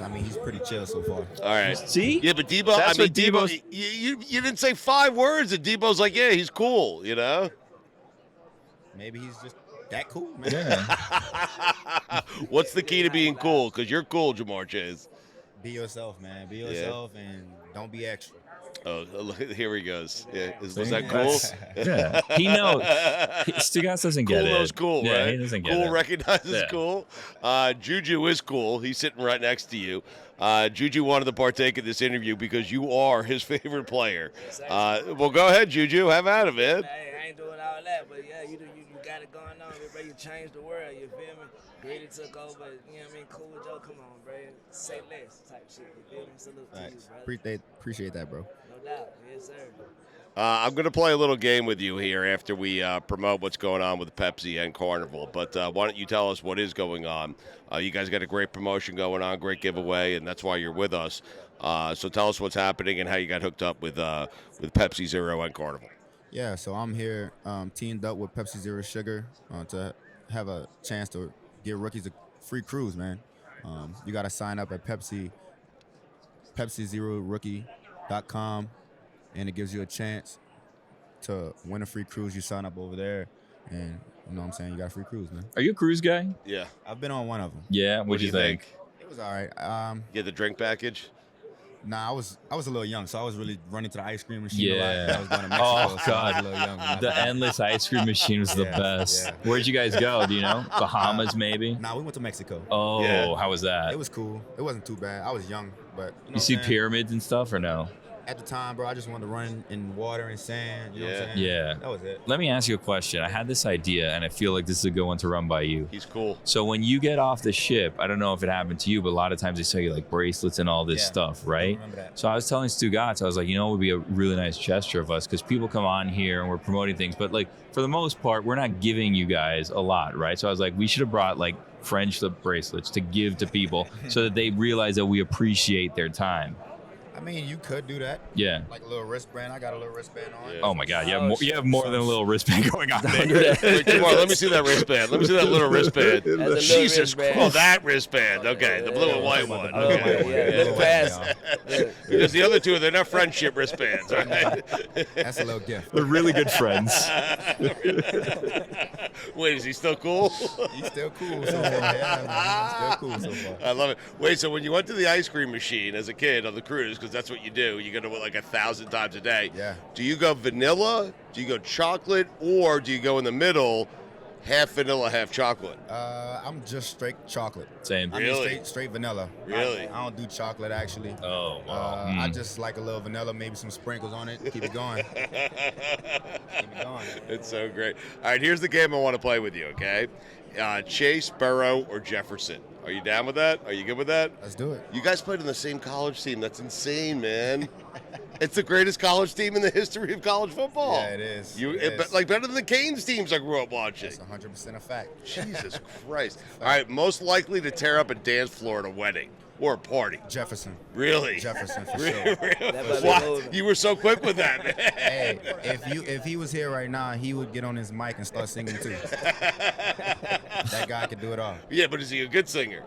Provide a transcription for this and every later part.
I mean, he's pretty chill so far. All right. See? Yeah, but Debo, That's what Debo, you didn't say 5 words, and Debo's like, yeah, he's cool, you know? Maybe he's just that cool, man. Yeah. What's the key to being cool? Because you're cool, Jamar Chase. Be yourself, man. Be yourself and don't be extra. Oh, look, here he goes. Yeah. Was See? that cool? Yeah. He knows. Stugotz doesn't get Cool it. knows cool, yeah, right? He doesn't get cool it. recognizes Yeah. cool. Juju is cool. He's sitting right next to you. Juju wanted to partake in this interview because you are his favorite player. Well, go ahead, Juju. Have at it, man. Hey, I ain't doing all that, but yeah, you got it going on, bro. You changed the world, you feel me? Greedy took over, you know what I mean? Cool Joe, come on, bro. Say less type shit, you feel me? Salute to you, bro. Appreciate that, bro. No doubt, yes, sir. I'm going to play a little game with you here after we promote what's going on with Pepsi and Carnival. But why don't you tell us what is going on? You guys got a great promotion going on, great giveaway, and that's why you're with us. So tell us what's happening and how you got hooked up with Pepsi Zero and Carnival. Yeah, so I'm here teamed up with Pepsi Zero Sugar to have a chance to give rookies a free cruise, man. You got to sign up at PepsiZeroRookie.com, and it gives you a chance to win a free cruise. You sign up over there, and you know what I'm saying? You got a free cruise, man. Are you a cruise guy? Yeah. I've been on one of them. Yeah. What What'd do you think? It was all right. You had the drink package? Nah, I was a little young, so I was really running to the ice cream machine a lot. Yeah. And I was going to Mexico, Oh, so I was God. a little young. The endless ice cream machine was the Yeah, best. yeah. Where'd you guys go? Do you know? Bahamas, maybe? Nah, we went to Mexico. Oh, Yeah. how was that? It was cool. It wasn't too bad. I was young, but You see what I'm saying? pyramids and stuff or no? At the time, bro, I just wanted to run in water and sand. You know what I'm saying? Yeah. That was it. Let me ask you a question. I had this idea, and I feel like this is a good one to run by you. He's cool. So when you get off the ship, I don't know if it happened to you, but a lot of times they sell you like bracelets and all this Yeah, stuff, I right? remember that. So I was telling Stugotz, I was like, you know, it would be a really nice gesture of us because people come on here and we're promoting things, but like for the most part, we're not giving you guys a lot, right? So I was like, we should have brought like friendship bracelets to give to people so that they realize that we appreciate their time. I mean, you could do that. Yeah. Like a little wristband. I got a little wristband on. Yeah. Oh my God, you have more than a little wristband going on there. Wait, Jamar, let me see that wristband. Let me see that little wristband. That's a little Jesus wristband. Christ. Oh, that wristband. Okay, the blue and white one. Okay. Yeah, look past. Because the other two, they're not friendship wristbands, right? That's a little gift. We're really good friends. Wait, is he still cool? He's still cool so far. Yeah, man. He's still cool so far. I love it. Wait, so when you went to the ice cream machine as a kid on the cruise, because that's what you do, you go to it like 1,000 times a day. Yeah. Do you go vanilla? Do you go chocolate? Or do you go in the middle, half vanilla, half chocolate? I'm just straight chocolate. Same. I mean, Really? straight vanilla. Really? I don't do chocolate, actually. Oh, wow. I just like a little vanilla, maybe some sprinkles on it. Keep it going. Keep it going. It's so great. All right, here's the game I want to play with you, okay? Chase, Burrow, or Jefferson. Are you down with that? Are you good with that? Let's do it. You guys played on the same college team. That's insane, man. It's the greatest college team in the history of college football. Yeah, it is. It is. Like better than the Canes teams I grew up watching. That's 100% a fact. Jesus Christ. All right, most likely to tear up a dance floor at a wedding or a party. Jefferson. Really? Jefferson, for Really? sure. That might be What? moving. You were so quick with that, man. Hey, if he was here right now, he would get on his mic and start singing too. That guy could do it all. Yeah, but is he a good singer?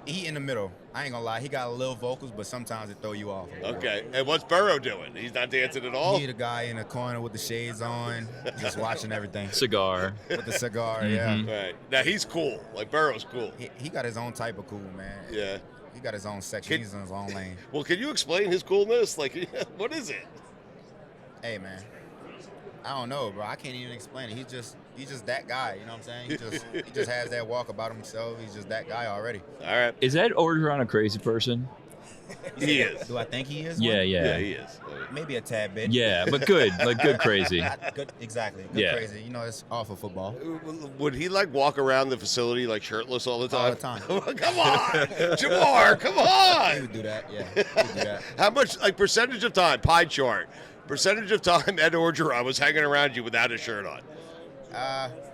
He in the middle. I ain't gonna lie. He got a little vocals, but sometimes it throw you off. Okay. And what's Burrow doing? He's not dancing at all? He the guy in the corner with the shades on, just watching everything. Cigar. With the cigar, Mhm. yeah. Right. Now he's cool. Like Burrow's cool. He got his own type of cool, man. Yeah. He got his own section. He's in his own lane. Well, can you explain his coolness? Like, what is it? Hey, man. I don't know, bro. I can't even explain it. He's just that guy. You know what I'm saying? He just has that walk about himself. He's just that guy already. All right. Is Ed Orgeron a crazy person? He is. Do I think he is? Yeah, one? yeah. He is. Maybe a tad bit. Yeah, but good. Like good crazy. Good, exactly. Good Yeah. crazy. You know, it's all for football. Would he like walk around the facility like shirtless all the time? All the time. Come on, Jamar, come He on. would do that. Yeah, he would do that. How much, like percentage of time, pie chart, percentage of time Ed Orgeron was hanging around you without a shirt on?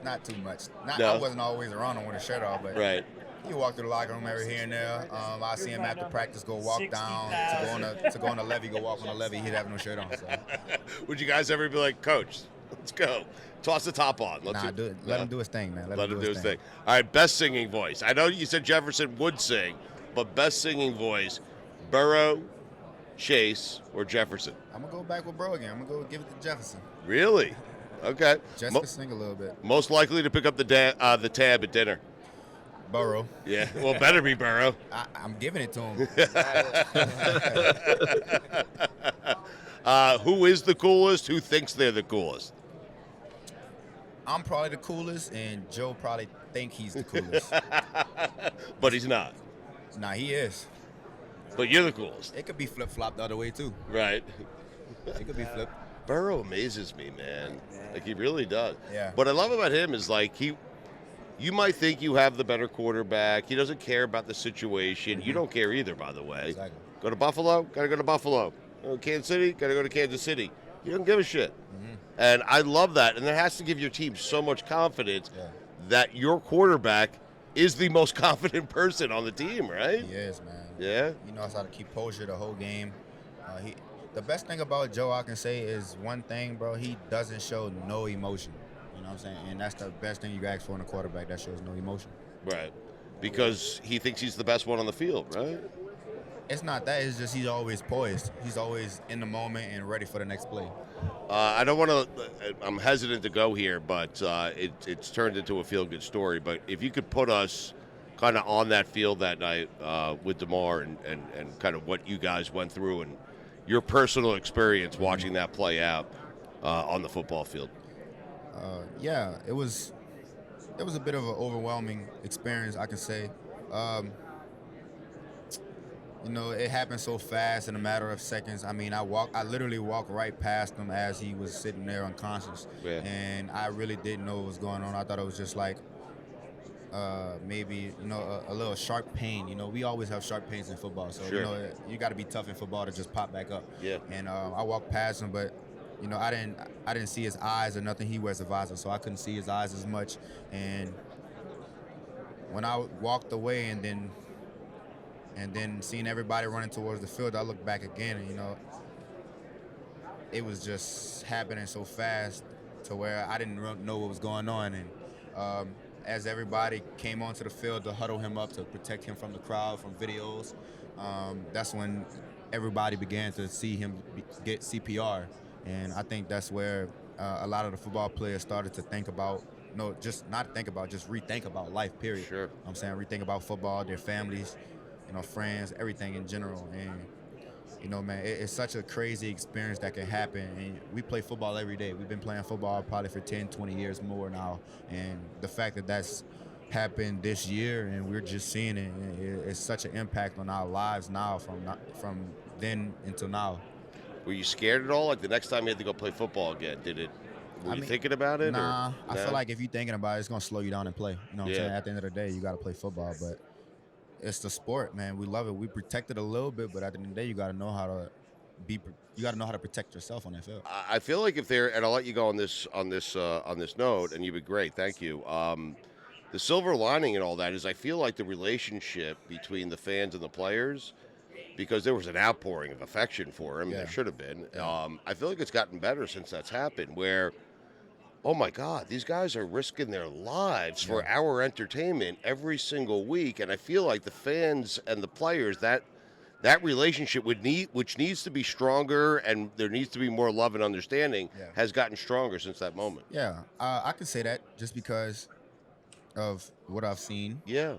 Not too much. No. I wasn't always around him with a shirt off, but Right. he walked through the locker room every here and there. I see him after practice go walk down to go on the levee, go walk on the levee. He'd have no shirt on. So. Would you guys ever be like, Coach, let's go. Toss the top on. Let's Nah, do it. Let him do his thing, man. Let him do his thing. All right, best singing voice. I know you said Jefferson would sing. but best singing voice, Burrow, Chase, or Jefferson? I'm gonna go back with Bro again. I'm gonna go give it to Jefferson. Really? Okay. Jess can sing a little bit. Most likely to pick up the tab at dinner. Burrow. Yeah, well, better be Burrow. I'm giving it to him. Who is the coolest? Who thinks they're the coolest? I'm probably the coolest, and Joe probably think he's the coolest. But he's not. Nah, he is. But you're the coolest. It could be flip-flopped the other way, too. Right. It could be flipped. Burrow amazes me, man. Like, he really does. Yeah. What I love about him is, like, you might think you have the better quarterback. He doesn't care about the situation. You don't care either, by the way. Exactly. Go to Buffalo? Got to go to Buffalo. Kansas City? Got to go to Kansas City. You don't give a shit. And I love that. And that has to give your team so much confidence that your quarterback is the most confident person on the team, right? He is, man. Yeah? He knows how to keep posture the whole game. The best thing about Joe, I can say, is one thing, bro. He doesn't show no emotion. You know what I'm saying? And that's the best thing you can ask for in a quarterback, that shows no emotion. Right. Because he thinks he's the best one on the field, right? It's not that. It's just he's always poised. He's always in the moment and ready for the next play. I don't want to – I'm hesitant to go here, but it's turned into a feel-good story. But if you could put us kind of on that field that night with Damar and kind of what you guys went through and your personal experience watching that play out on the football field. Yeah, it was a bit of an overwhelming experience, I can say. You know, it happened so fast in a matter of seconds. I mean, I literally walked right past him as he was sitting there unconscious. Yeah. And I really didn't know what was going on. I thought it was just like maybe, you know, a little sharp pain. You know, we always have sharp pains in football. So, you know, you got to be tough in football to just pop back up. Yeah. And I walked past him, but, you know, I didn't see his eyes or nothing. He wears a visor, so I couldn't see his eyes as much. And when I walked away and then seeing everybody running towards the field, I looked back again, and, you know, it was just happening so fast to where I didn't know what was going on. And as everybody came onto the field to huddle him up to protect him from the crowd, from videos, that's when everybody began to see him get CPR. And I think that's where a lot of the football players started to think about, just not think about, just rethink about life, period. Sure. I'm saying rethink about football, their families, you know, friends, everything in general. And, you know, man, it's such a crazy experience that can happen. And we play football every day. We've been playing football probably for 10, 20 years more now. And the fact that that's happened this year and we're just seeing it, it's such an impact on our lives now from then until now. Were you scared at all? Like the next time you had to go play football again, were you thinking about it? Nah, I feel like if you're thinking about it, it's going to slow you down and play. You know what I'm saying? At the end of the day, you got to play football. But it's the sport, man. We love it. We protect it a little bit, but at the end of the day, you got to know how to protect yourself on that field. I feel like and I'll let you go on this note, and you've been great. Thank you. The silver lining and all that is I feel like the relationship between the fans and the players, because there was an outpouring of affection for him, there should have been. I feel like it's gotten better since that's happened, where, oh my God, these guys are risking their lives for our entertainment every single week. And I feel like the fans and the players, that relationship which needs to be stronger and there needs to be more love and understanding, has gotten stronger since that moment. Yeah, I can say that just because of what I've seen. Yeah.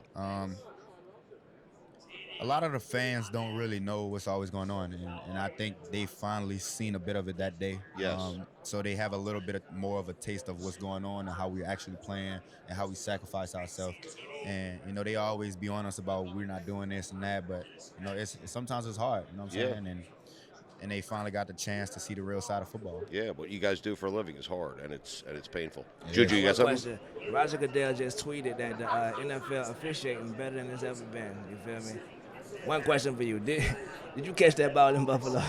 A lot of the fans don't really know what's always going on, and I think they finally seen a bit of it that day. Yes. So they have a little bit more of a taste of what's going on and how we're actually playing and how we sacrifice ourselves. And, you know, they always be on us about we're not doing this and that, but, you know, sometimes it's hard, you know what I'm saying? And they finally got the chance to see the real side of football. Yeah, what you guys do for a living is hard, and it's painful. Yeah. Juju, you got something? Roger Goodell just tweeted that the NFL officiating better than it's ever been. You feel me? One question for you. Did you catch that ball in Buffalo?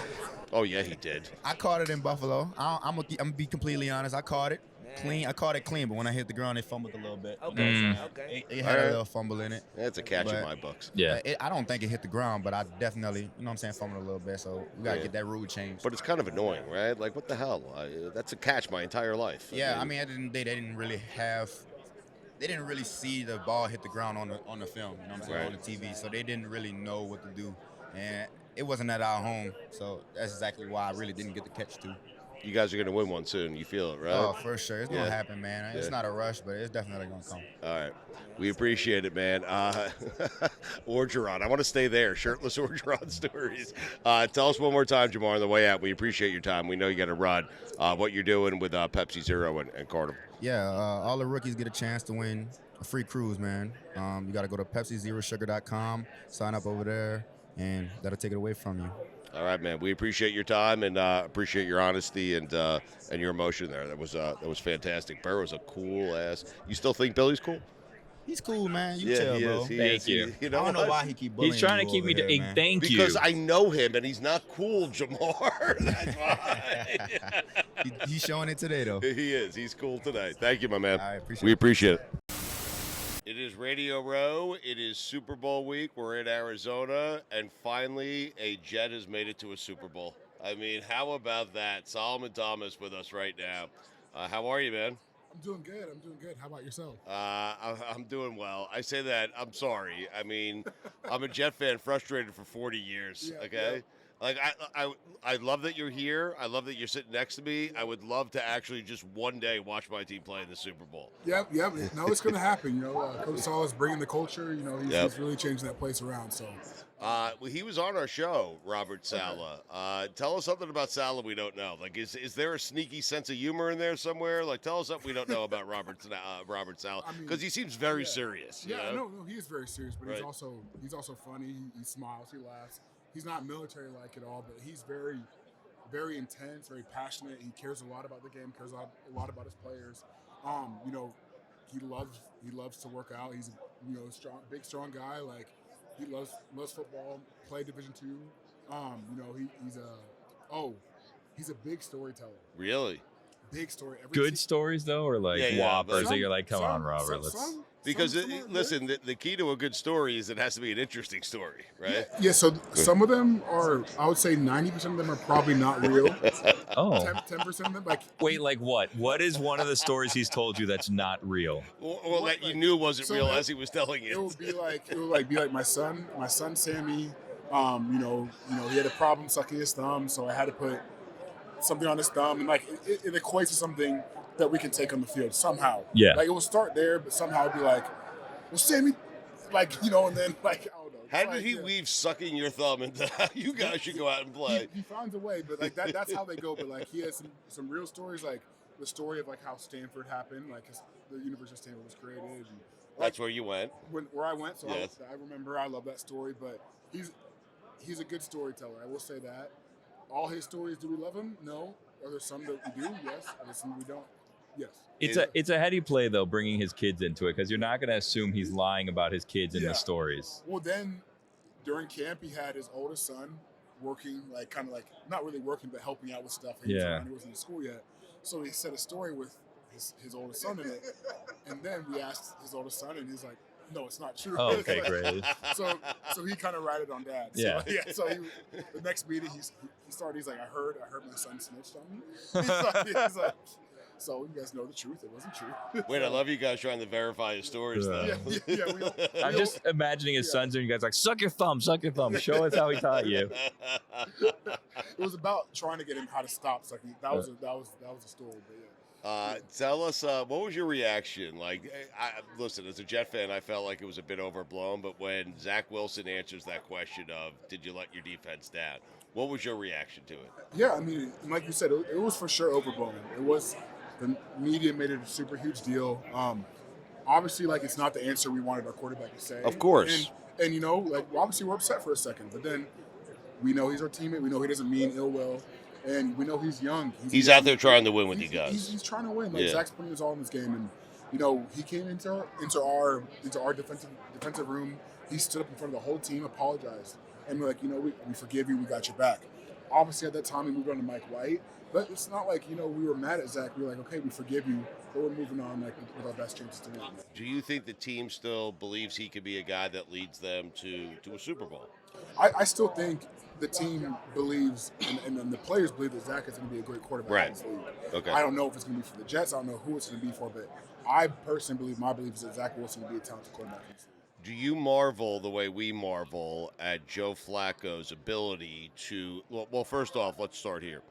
Oh, yeah, he did. I caught it in Buffalo. I'm going to be completely honest. I caught it clean. I caught it clean, but when I hit the ground, it fumbled a little bit. Okay. It had a little fumble in it. That's a catch in my books. Yeah. I don't think it hit the ground, but I definitely, you know what I'm saying, fumbled a little bit. So we got to get that rule changed. But it's kind of annoying, right? Like, what the hell? That's a catch my entire life. Yeah, I mean, at the end of the day, they didn't really have they didn't really see the ball hit the ground on the film, you know what I'm saying, on the TV, so they didn't really know what to do, and it wasn't at our home, so that's exactly why I really didn't get the catch too. You guys are going to win one soon. You feel it, right? Oh, for sure. It's going to happen, man. It's not a rush, but it's definitely going to come. All right. We appreciate it, man. Orgeron. I want to stay there. Shirtless Orgeron stories. Tell us one more time, Jamar, on the way out. We appreciate your time. We know you got to run. What you're doing with Pepsi Zero and Carnival. Yeah, all the rookies get a chance to win a free cruise, man. You got to go to PepsiZeroSugar.com, sign up over there, and that'll take it away from you. All right, man. We appreciate your time and appreciate your honesty and your emotion there. That was fantastic. Burrow's a cool ass. You still think Billy's cool? He's cool, man. You tell, bro. Thank you. You know I don't know why he keep bullying. He's trying to keep me. Thank you. Because I know him and he's not cool, Jamar. That's why. He's showing it today, though. He is. He's cool today. Thank you, my man. We appreciate it. It is Radio Row. It is Super Bowl week. We're in Arizona, and finally, a Jet has made it to a Super Bowl. I mean, how about that? Solomon Thomas with us right now. How are you, man? I'm doing good. How about yourself? I'm doing well. I say that. I'm sorry. I mean, I'm a Jet fan, frustrated for 40 years. Yeah, okay. Yeah. Like I love that you're here. I love that you're sitting next to me. I would love to actually just one day watch my team play in the Super Bowl. Yep. No, it's going to happen. You know, Coach Saul is bringing the culture. You know, he's really changing that place around. So, well, he was on our show, Robert Saleh. Tell us something about Saleh we don't know. Like, is there a sneaky sense of humor in there somewhere? Like, tell us something we don't know about Robert Saleh, because he seems very serious. Yeah, you know? no, he is very serious, but Right. he's also funny. He smiles, he laughs. He's not military-like at all, but he's very, very intense, very passionate. He cares a lot about the game, cares a lot about his players. You know, he loves to work out. He's big, strong guy. Like, he loves football. Play Division II. You know, he's a big storyteller. Really? Big story. Good stories though, or like whoppers that you're like, come on, Robert, let's. Because listen, the key to a good story is it has to be an interesting story, right? Yeah, so some of them are, I would say 90% of them are probably not real. Oh. 10% of them, like. Wait, like what? What is one of the stories he's told you that's not real? Well, that you knew wasn't real as he was telling you. It would be like my son Sammy. You know, he had a problem sucking his thumb, so I had to put something on his thumb, and like it equates to something that we can take on the field somehow. Yeah. Like, it will start there, but somehow it'd be like, well, Sammy, like, you know, and then like, I don't know. How did he weave sucking your thumb into how you guys should go out and play? He finds a way, but like that's how they go. But like, he has some real stories, like the story of like how Stanford happened, like the University of Stanford was created. And, like, that's where you went. Where I went, so yes. I remember. I love that story, but he's a good storyteller. I will say that. All his stories, do we love him? No. Are there some that we do? Yes. Are there some we don't? Yes. It's a heady play though, bringing his kids into it, because you're not going to assume he's lying about his kids in the stories. Well, then during camp, he had his oldest son working, like kind of like not really working, but helping out with stuff. He wasn't in school yet, so he said a story with his oldest son in it, and then we asked his oldest son, and he's like, "No, it's not true." Oh, okay, great. So he kind of ratted on Dad. Yeah. So the next meeting, he started. He's like, "I heard my son snitched on me." He's like, so you guys know the truth. It wasn't true. Wait, I love you guys trying to verify his stories, though. I'm just imagining his sons and you guys like, suck your thumb. Show us how he taught you. It was about trying to get him how to stop sucking. That was a story. But yeah. Tell us, what was your reaction? Like, listen, as a Jet fan, I felt like it was a bit overblown, but when Zach Wilson answers that question of, did you let your defense down? What was your reaction to it? Yeah, I mean, like you said, it was for sure overblown. It was, the media made it a super huge deal. Obviously, like, it's not the answer we wanted our quarterback to say. Of course. And you know, like, obviously we're upset for a second, but then we know he's our teammate. We know he doesn't mean ill will. And we know he's young. He's out there trying to win with you guys. He's trying to win. Like, Zach's putting his all in this game, and you know, he came into our defensive room. He stood up in front of the whole team, apologized, and we're like, you know, we forgive you. We got your back. Obviously, at that time, we moved on to Mike White, but it's not like, you know, we were mad at Zach. We were like, okay, we forgive you, but we're moving on, like, with our best chances to win. Do you think the team still believes he could be a guy that leads them to a Super Bowl? I still think the team believes and the players believe that Zach is going to be a great quarterback in this league. Okay. I don't know if it's going to be for the Jets. I don't know who it's going to be for, but I personally believe my belief is that Zach Wilson will be a talented quarterback in this league. Do you marvel the way we marvel at Joe Flacco's ability to? Well, first off, let's start here.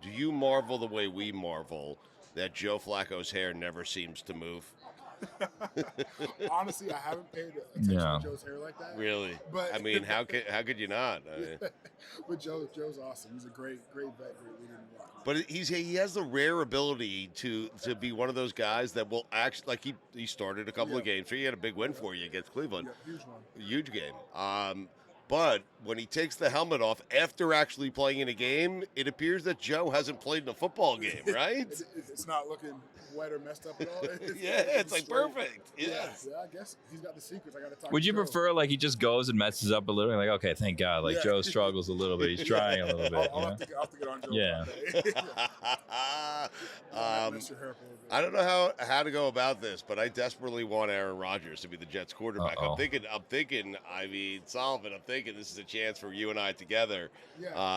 Do you marvel the way we marvel that Joe Flacco's hair never seems to move? Honestly, I haven't paid attention to Joe's hair like that. Really? But I mean, how could you not? I mean, but Joe's awesome. He's a great vet, great leader in the locker room. But he has the rare ability to be one of those guys that will actually, like he started a couple of games. So he had a big win for you against Cleveland. Yeah, huge one. Huge game. But when he takes the helmet off after actually playing in a game, it appears that Joe hasn't played in a football game, right? It's not looking wet or messed up at all. It's like perfect. Yeah, I guess he's got the secrets. I got to talk. Would to you Joe. prefer like he just goes and messes up a little? Like, okay, thank God. Like Joe struggles a little bit. He's trying a little bit. I'll have to get on Joe. Yeah. I don't know how to go about this, but I desperately want Aaron Rodgers to be the Jets quarterback. Uh-oh. I'm thinking. I mean, Sullivan. I'm thinking this is a chance for you and I together.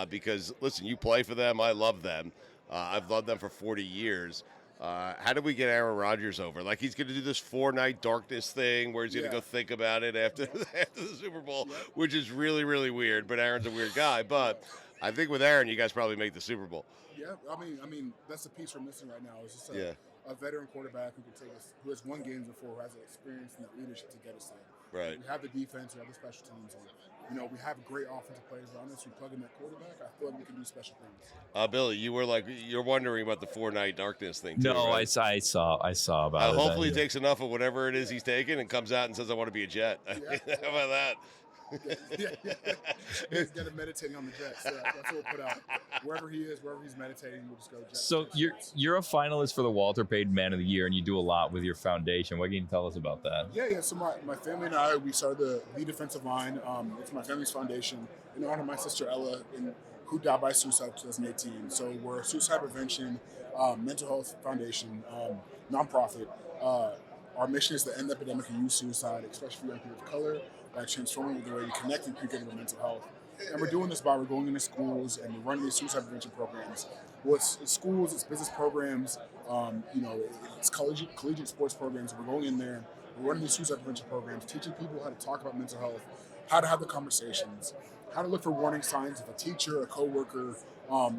Because listen, you play for them. I love them. I've loved them for 40 years. How do we get Aaron Rodgers over? Like he's going to do this 4-night darkness thing where he's going to go think about it after the Super Bowl, which is really, really weird. But Aaron's a weird guy. But I think with Aaron, you guys probably make the Super Bowl. Yeah, I mean that's the piece we're missing right now. It's just a veteran quarterback who can take us, who has won games before, who has the experience and the leadership to get us there. Right. We have the defense, we have the special teams, and we have great offensive players around us. We plug in that quarterback. I feel like we can do special things. Billy, you're wondering about the 4-night darkness thing. Too, No, right? I saw about it. Hopefully, he takes enough of whatever it is he's taking and comes out and says, "I want to be a Jet." How about that? He's got to meditating on the Jets. So that's what we'll put out. Wherever he is, wherever he's meditating, we'll just go Jets. So you're a finalist for the Walter Payton Man of the Year, and you do a lot with your foundation. What can you tell us about that? Yeah. So my family and I, we started the defensive line. It's my family's foundation in honor of my sister Ella, who died by suicide in 2018. So we're a suicide prevention, mental health foundation, nonprofit. Our mission is to end the epidemic of youth suicide, especially for young people of color, by transforming the way we connect with people with mental health. And we're doing this by we're going into schools and we're running these suicide prevention programs. Well, it's schools, it's business programs, it's collegiate sports programs. We're going in there, we're running these suicide prevention programs, teaching people how to talk about mental health, how to have the conversations, how to look for warning signs if a teacher, a coworker, a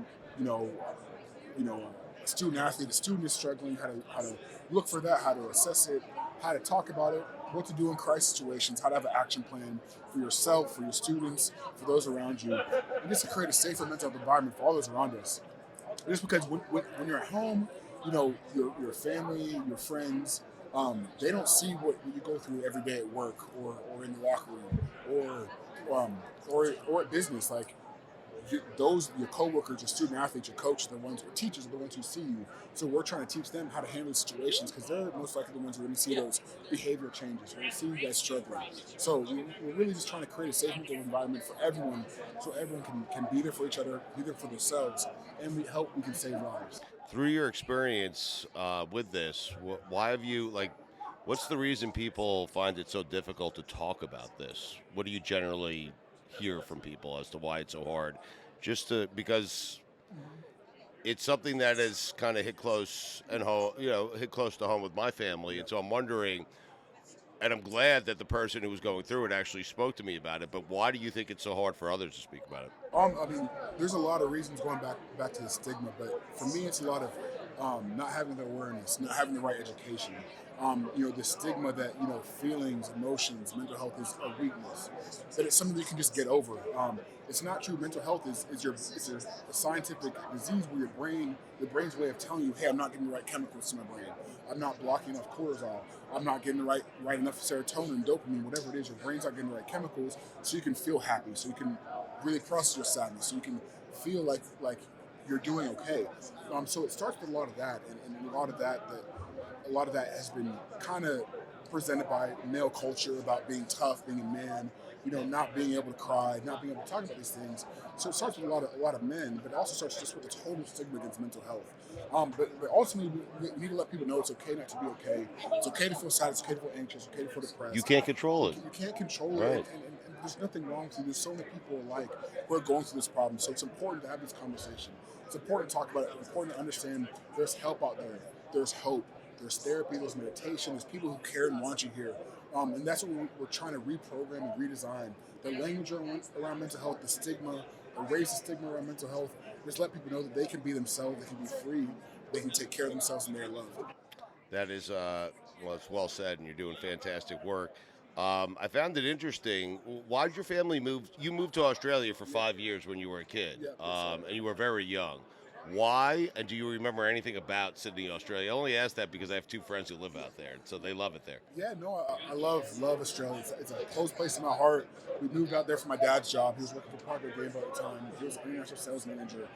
student athlete, a student is struggling, how to look for that, how to assess it, how to talk about it, what to do in crisis situations, how to have an action plan for yourself, for your students, for those around you, and just to create a safer mental health environment for all those around us. Just because when you're at home, your family, your friends, they don't see what you go through every day at work or in the locker room or at business. Like your coworkers, your student athletes, your coach, your teachers are the ones who see you. So we're trying to teach them how to handle situations because they're most likely the ones who are going to see those behavior changes. We're going to see you guys struggling. So we're really just trying to create a safe mental environment for everyone, so everyone can be there for each other, be there for themselves, and we can save lives. Through your experience with this, why have you what's the reason people find it so difficult to talk about this? What do you generally hear from people as to why it's so hard? Because it's something that has kind of hit close to home with my family, and so I'm wondering, and I'm glad that the person who was going through it actually spoke to me about it. But why do you think it's so hard for others to speak about it? I mean, there's a lot of reasons going back to the stigma, but for me, it's a lot of not having the awareness, not having the right education. The stigma that feelings, emotions, mental health is a weakness, that it's something that you can just get over. It's not true. Mental health is a scientific disease where your brain's way of telling you, hey, I'm not getting the right chemicals to my brain. I'm not blocking enough cortisol. I'm not getting the right enough serotonin, dopamine, whatever it is. Your brain's not getting the right chemicals, so you can feel happy, so you can really process your sadness, so you can feel like you're doing okay. So it starts with a lot of that, and a lot of that has been kind of presented by male culture about being tough, being a man, not being able to cry, not being able to talk about these things. So it starts with a lot of men, but it also starts just with the total stigma against mental health. But ultimately, we need to let people know it's okay not to be okay. It's okay to feel sad. It's okay to feel anxious. It's okay to feel depressed. You can't control it. You can't control right. it. And there's nothing wrong with you. There's so many people alike who are going through this problem. So it's important to have this conversation. It's important to talk about it. It's important to understand there's help out there. There's hope. There's therapy. There's meditation. There's people who care and want you here. And that's what we're trying to reprogram and redesign. The language around mental health, the stigma, erase the stigma around mental health. Just let people know that they can be themselves. They can be free. They can take care of themselves and they're loved. That is, well, it's well said, and you're doing fantastic work. I found it interesting. Why did your family move? You moved to Australia for 5 years when you were a kid, and you were very young. Why? And do you remember anything about Sydney, Australia? I only ask that because I have 2 friends who live out there, so they love it there. Yeah, no, I love Australia. It's a close place in my heart. We moved out there for my dad's job. He was working for Parker Game at the time. He was an international sales manager.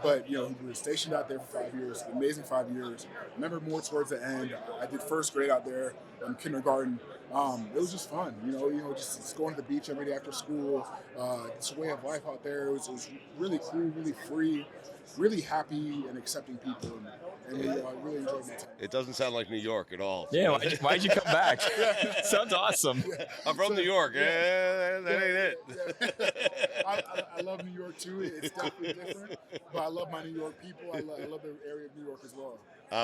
But, we were stationed out there for 5 years, amazing 5 years. I remember more towards the end. I did first grade out there in kindergarten. It was just fun, just going to the beach every day after school. This way of life out there. It was really cool, really free, really happy and accepting people. And we really enjoyed my time. It doesn't sound like New York at all. Yeah, why'd you come back? Sounds awesome. I'm from New York. Yeah, that ain't it. Yeah. I love New York too. It's definitely different, but I love my New York people. I love the area of New York as well.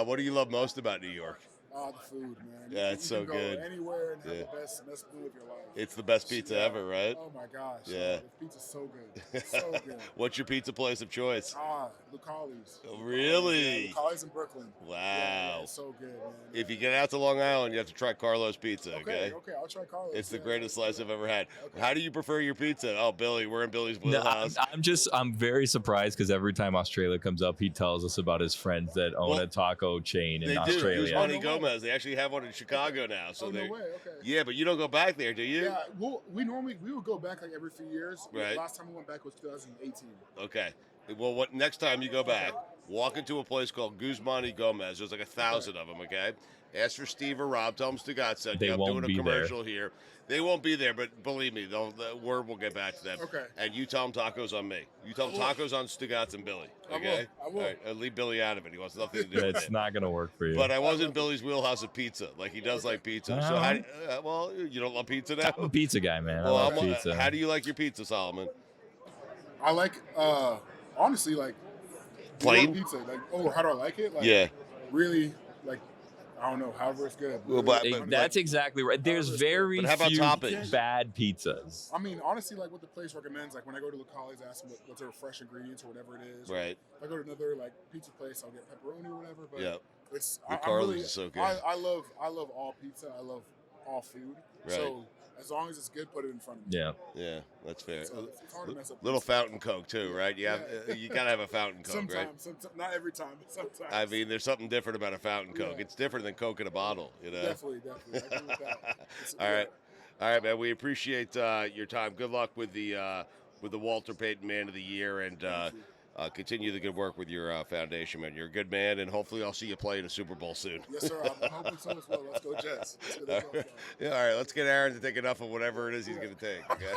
What do you love most about New York? The food, man. Yeah, it's so good. Go anywhere and have the best food of your life. It's the best pizza ever, right? Oh my gosh. Yeah. The pizza's so good. So good. What's your pizza place of choice? Lucali's. Oh, really? Yeah, Lucali's in Brooklyn. Wow. Yeah, it's so good, man. If you get out to Long Island, you have to try Carlo's Pizza, okay? Okay, I'll try Carlo's. It's the greatest slice I've ever had. Okay. How do you prefer your pizza? Oh, Billy, we're in Billy's wheelhouse. No, I'm very surprised because every time Australia comes up, he tells us about his friends that own a taco chain in Australia. They do. Guzman Gomez. They actually have one in Chicago now. So no way. Okay. Yeah, but you don't go back there, do you? Yeah, we would go back like every few years. Right. Last time we went back was 2018. Okay. Well, next time you go back, walk into a place called Guzman Gomez. There's like 1,000 of them, okay? Ask for Steve or Rob. Tell them Stugotz said I'm doing a commercial here. They won't be there, but believe me, the word will get back to them. Okay. And you tell them tacos on me. You tell them tacos on Stugotz and Billy. Okay? I will. All right, leave Billy out of it. He wants nothing to do with it. It's not going to work for you. But I was in Billy's wheelhouse of pizza. Like, he does like pizza. So, well, you don't love pizza now? I'm a pizza guy, man. I love pizza. How do you like your pizza, Solomon? I like, honestly, like, plain pizza. Like, how do I like it? Like, yeah. Really, like, I don't know, however it's good. Well, that's exactly right. There's very few bad pizzas. I mean, honestly, like what the place recommends, like when I go to Lucali's, I ask them what's their fresh ingredients or whatever it is. Right. If I go to another like pizza place, I'll get pepperoni or whatever. But yeah. It's Carlos is so good. I love all pizza. I love all food. Right. So as long as it's good, put it in front of me. Yeah, that's fair. So it's hard to mess up. Little fountain Coke too, right? You gotta have a fountain Coke, right? Sometimes, not every time, but sometimes. I mean, there's something different about a fountain Coke. It's different than Coke in a bottle, you know. Definitely. I agree with that. All right, man. We appreciate your time. Good luck with the Walter Payton Man of the Year, and continue the good work with your foundation, man. You're a good man, and hopefully I'll see you play in a Super Bowl soon. Yes, sir. I'm hoping so as well. Let's go Jets. Yeah, all right. Let's get Aaron to take enough of whatever it is he's going to take. Okay?